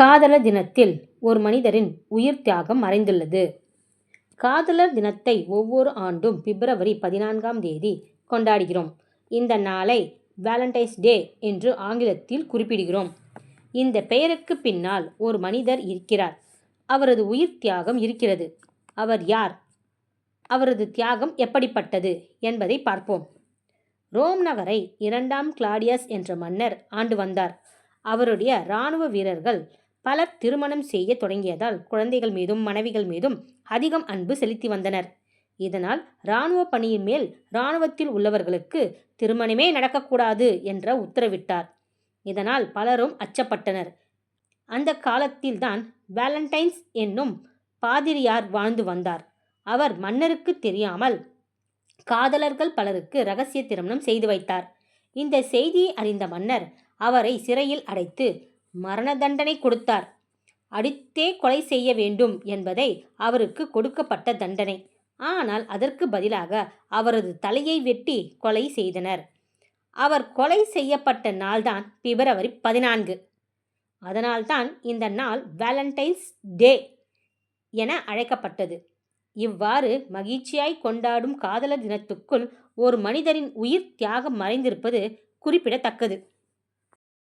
காதலர் தினத்தில் ஒரு மனிதரின் உயிர் தியாகம் மறைந்துள்ளது. காதலர் தினத்தை ஒவ்வொரு ஆண்டும் பிப்ரவரி 14ஆம் தேதி கொண்டாடுகிறோம். இந்த நாளை வேலண்டைன்ஸ் டே என்று ஆங்கிலத்தில் குறிப்பிடுகிறோம். இந்த பெயருக்கு பின்னால் ஒரு மனிதர் இருக்கிறார். அவரது உயிர் தியாகம் இருக்கிறது. அவர் யார்? அவரது தியாகம் எப்படிப்பட்டது என்பதை பார்ப்போம். ரோம் நகரை 2ஆம் கிளாடியஸ் என்ற மன்னர் ஆண்டு வந்தார். அவருடைய இராணுவ வீரர்கள் பலர் திருமணம் செய்ய தொடங்கியதால் குழந்தைகள் மீதும் மனைவிகள் மீதும் அதிகம் அன்பு செலுத்தி வந்தனர். இதனால் இராணுவ பணியின் மேல் இராணுவத்தில் உள்ளவர்களுக்கு திருமணமே நடக்கக்கூடாது என்ற உத்தரவிட்டார். இதனால் பலரும் அச்சப்பட்டனர். அந்த காலத்தில்தான் வேலண்டைன்ஸ் என்னும் பாதிரியார் வாழ்ந்து வந்தார். அவர் மன்னருக்கு தெரியாமல் காதலர்கள் பலருக்கு இரகசிய திருமணம் செய்து வைத்தார். இந்த செய்தியை அறிந்த மன்னர் அவரை சிறையில் அடைத்து மரண தண்டனை கொடுத்தார். அடித்தே கொலை செய்ய வேண்டும் என்பதை அவருக்கு கொடுக்கப்பட்ட தண்டனை. ஆனால் அதற்கு பதிலாக அவரது தலையை வெட்டி கொலை செய்தனர். அவர் கொலை செய்யப்பட்ட நாள்தான் பிப்ரவரி 14. அதனால்தான் இந்த நாள் வேலண்டைன்ஸ் டே என அழைக்கப்பட்டது. இவ்வாறு மகிழ்ச்சியாய் கொண்டாடும் காதலர் தினத்துக்குள் ஒரு மனிதரின் உயிர் தியாகம் மறைந்திருப்பது குறிப்பிடத்தக்கது.